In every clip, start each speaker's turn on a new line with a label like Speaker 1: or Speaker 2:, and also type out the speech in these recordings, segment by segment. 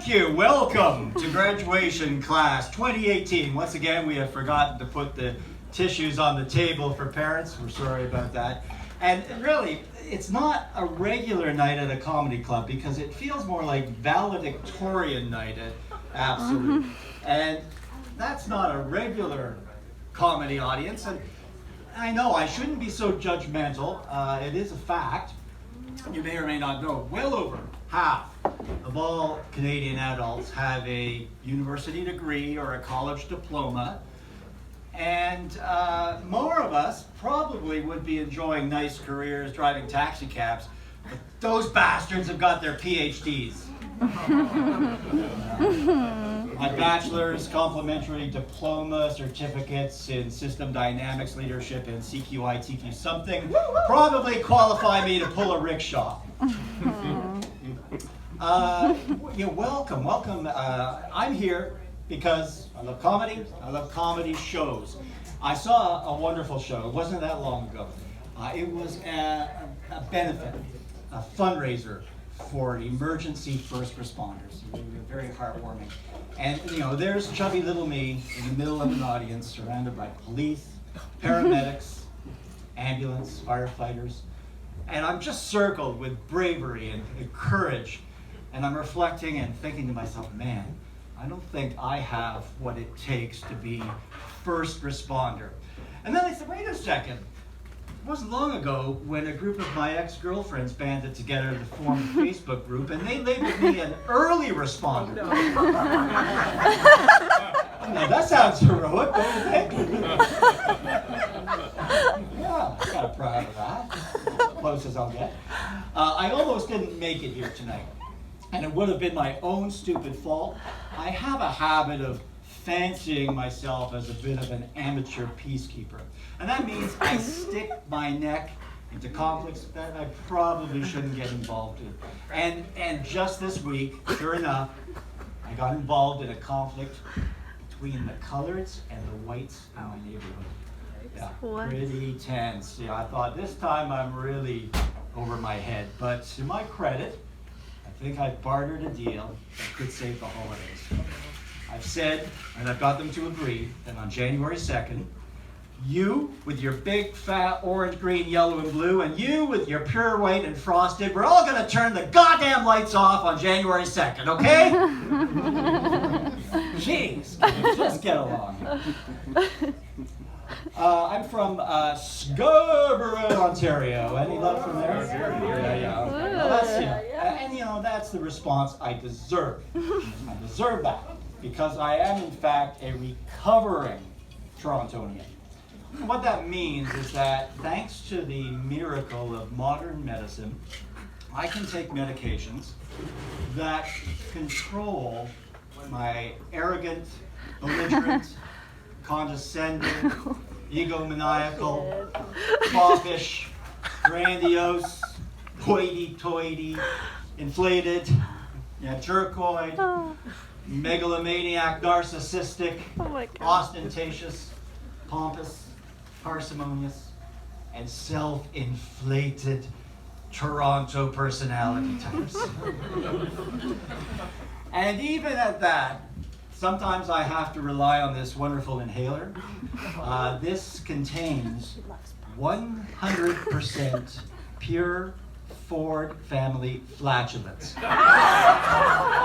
Speaker 1: Thank you. Welcome to graduation class 2018. Once again, we have forgotten to put the tissues on the table for parents. We're sorry about that. And really, it's not a regular night at a comedy club because it feels more like valedictorian night at Absolute. And that's not a regular comedy audience. And I know I shouldn't be so judgmental. It is a fact. You may or may not know, well over half of all Canadian adults have a university degree or a college diploma. And more of us probably would be enjoying nice careers driving taxi cabs, but those bastards have got their PhDs. My bachelor's, complimentary diploma, certificates in system dynamics leadership and CQI, TQ something probably qualify me to pull a rickshaw. Welcome. I'm here because I love comedy. I love comedy shows. I saw a wonderful show. It wasn't that long ago. It was a benefit, a fundraiser for emergency first responders. It was very heartwarming. And there's chubby little me in the middle of an audience surrounded by police, paramedics, ambulance, firefighters. And I'm just circled with bravery and courage. And I'm reflecting and thinking to myself, man, I don't think I have what it takes to be first responder. And then I said, wait a second. It wasn't long ago when a group of my ex-girlfriends banded together to form a Facebook group, and they labeled me an early responder. Now, that sounds heroic, don't you think? Yeah, I'm kind of proud of that. Close as I'll get. I almost didn't make it here tonight, and it would have been my own stupid fault. I have a habit of fancying myself as a bit of an amateur peacekeeper. And that means I stick my neck into conflicts that I probably shouldn't get involved in. And just this week, sure enough, I got involved in a conflict between the coloreds and the whites in my neighborhood. Yeah, pretty tense. Yeah, I thought this time I'm really over my head. But to my credit, I think I bartered a deal that could save the holidays. I've said, and I've got them to agree, that on January 2nd, you with your big, fat, orange, green, yellow, and blue, and you with your pure white and frosted, we're all going to turn the goddamn lights off on January 2nd, okay? Jeez, just get along. I'm from Scarborough, Ontario. Any love from there? Yeah. Well, that's the response I deserve. I deserve that because I am, in fact, a recovering Torontonian. What that means is that thanks to the miracle of modern medicine, I can take medications that control my arrogant, belligerent, condescending, egomaniacal, foppish, grandiose, hoity-toity, inflated, jerkoid, megalomaniac, narcissistic, ostentatious, pompous, parsimonious, and self-inflated Toronto personality types. And even at that, sometimes I have to rely on this wonderful inhaler. This contains 100% pure Ford family flatulence.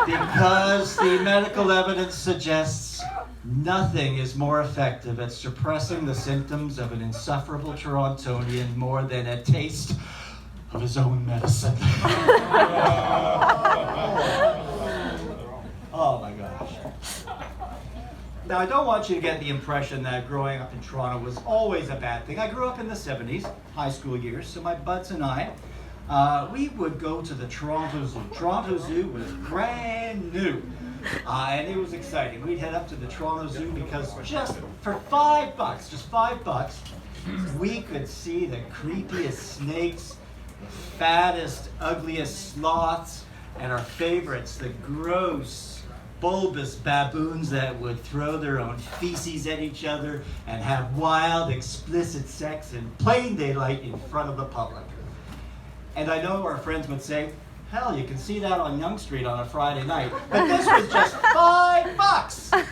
Speaker 1: Because the medical evidence suggests nothing is more effective at suppressing the symptoms of an insufferable Torontonian more than a taste of his own medicine. Oh my gosh. Now, I don't want you to get the impression that growing up in Toronto was always a bad thing. I grew up in the 70s, high school years, so my buds and I, we would go to the Toronto Zoo. Toronto Zoo was brand new, and it was exciting. We'd head up to the Toronto Zoo because just for $5, just $5, we could see the creepiest snakes, the fattest, ugliest sloths, and our favorites, the gross, bulbous baboons that would throw their own feces at each other and have wild, explicit sex in plain daylight in front of the public. And I know our friends would say, Hell, you can see that on Yonge Street on a Friday night. But this was just $5.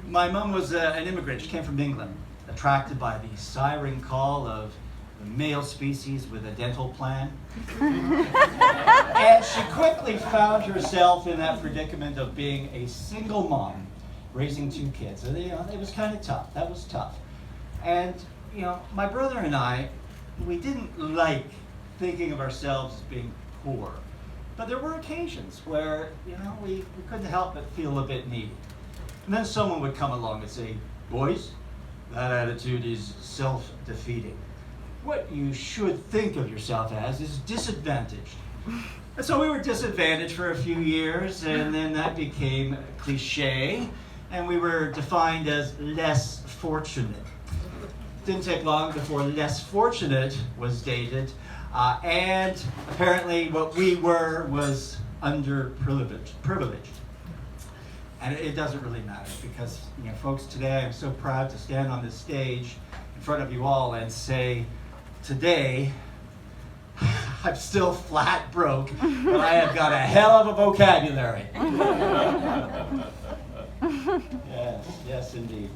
Speaker 1: My mom was an immigrant. She came from England, attracted by the siren call of the male species with a dental plan. And she quickly found herself in that predicament of being a single mom, raising 2 kids. And, it was kind of tough. That was tough. And, my brother and I, we didn't like thinking of ourselves as being poor. But there were occasions where, we couldn't help but feel a bit needy. And then someone would come along and say, boys, that attitude is self-defeating. What you should think of yourself as is disadvantaged. And so we were disadvantaged for a few years, and then that became cliche, and we were defined as less fortunate. Didn't take long before less fortunate was dated, and apparently what we were was underprivileged. And it doesn't really matter because, folks, today I'm so proud to stand on this stage in front of you all and say, today, I'm still flat broke, but I have got a hell of a vocabulary. Yes, indeed.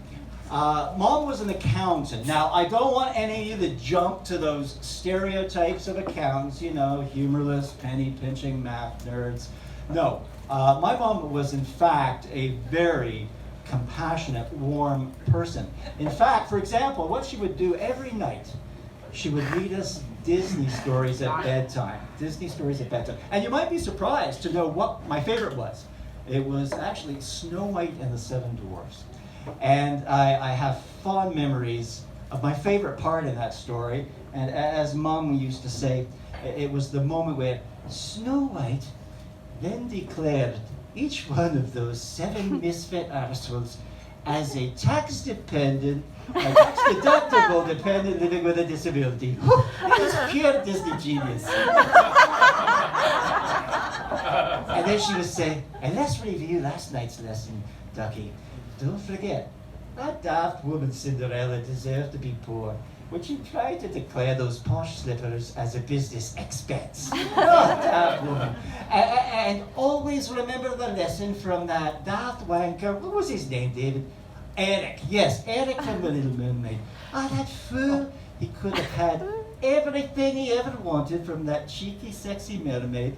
Speaker 1: Mom was an accountant. Now, I don't want any of you to jump to those stereotypes of accountants, humorless, penny-pinching math nerds. No, my mom was, in fact, a very compassionate, warm person. In fact, for example, what she would do every night, she would read us Disney stories at bedtime. Disney stories at bedtime. And you might be surprised to know what my favorite was. It was actually Snow White and the Seven Dwarfs. And I have fond memories of my favorite part in that story. And as Mom used to say, it was the moment where Snow White then declared each one of those 7 misfit articles as a tax-deductible dependent living with a disability. It was pure Disney genius. And then she would say, and let's review last night's lesson, Ducky. Don't forget, that daft woman Cinderella deserved to be poor when she tried to declare those posh slippers as a business expense. Oh, daft woman. And always remember the lesson from that daft wanker. What was his name, David? Eric. Yes, Eric from The Little Mermaid. That fool. He could have had everything he ever wanted from that cheeky, sexy mermaid,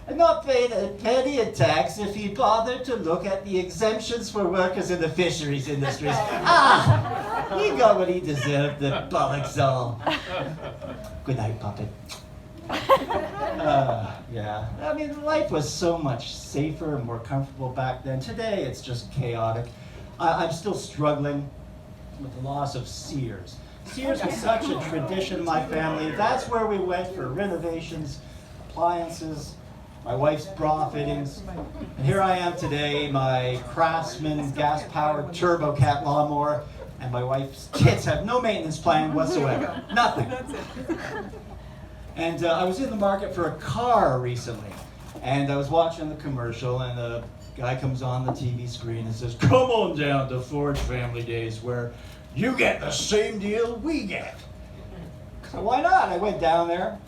Speaker 1: and not paid a penny in tax if he bothered to look at the exemptions for workers in the fisheries industries. He got what he deserved, the bollocks all. Good night, Puppet. Yeah. I mean, life was so much safer and more comfortable back then. Today, it's just chaotic. I'm still struggling with the loss of Sears. Sears was such a tradition in my family. That's where we went for renovations, appliances, my wife's bra fittings. And here I am today, my Craftsman gas-powered TurboCat lawnmower, and my wife's kids have no maintenance plan whatsoever. Nothing. And I was in the market for a car recently, and I was watching the commercial, and the guy comes on the TV screen and says, "Come on down to Ford Family Days, where you get the same deal we get." So why not? I went down there.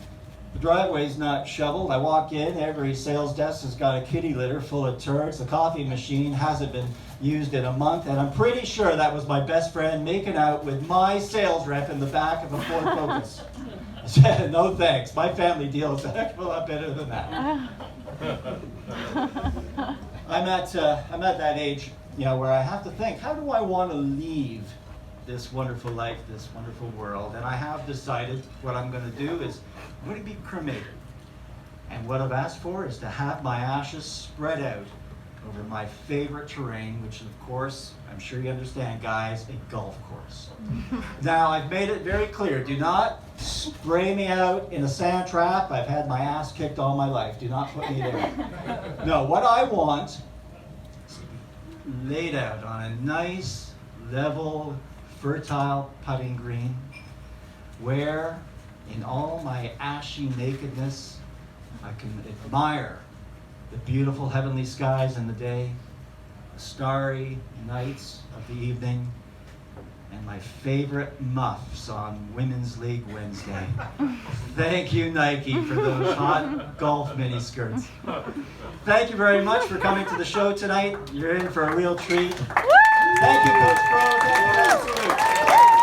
Speaker 1: The driveway's not shoveled. I walk in, every sales desk has got a kitty litter full of turds. The coffee machine hasn't been used in a month, and I'm pretty sure that was my best friend making out with my sales rep in the back of a Ford Focus. I said, no thanks. My family deal is a heck of a lot better than that. I'm at that age, where I have to think, how do I want to leave this wonderful life, this wonderful world? And I have decided what I'm going to do is I'm going to be cremated. And what I've asked for is to have my ashes spread out over my favorite terrain, which of course, I'm sure you understand, guys, a golf course. Now, I've made it very clear, do not spray me out in a sand trap. I've had my ass kicked all my life. Do not put me there. No, what I want is to be laid out on a nice, level, fertile putting green, where in all my ashy nakedness, I can admire the beautiful heavenly skies in the day, the starry nights of the evening, and my favorite muffs on Women's League Wednesday. Thank you, Nike, for those hot golf miniskirts. Thank you very much for coming to the show tonight. You're in for a real treat. Thank you, Coach Pro. Thank you, Absolute.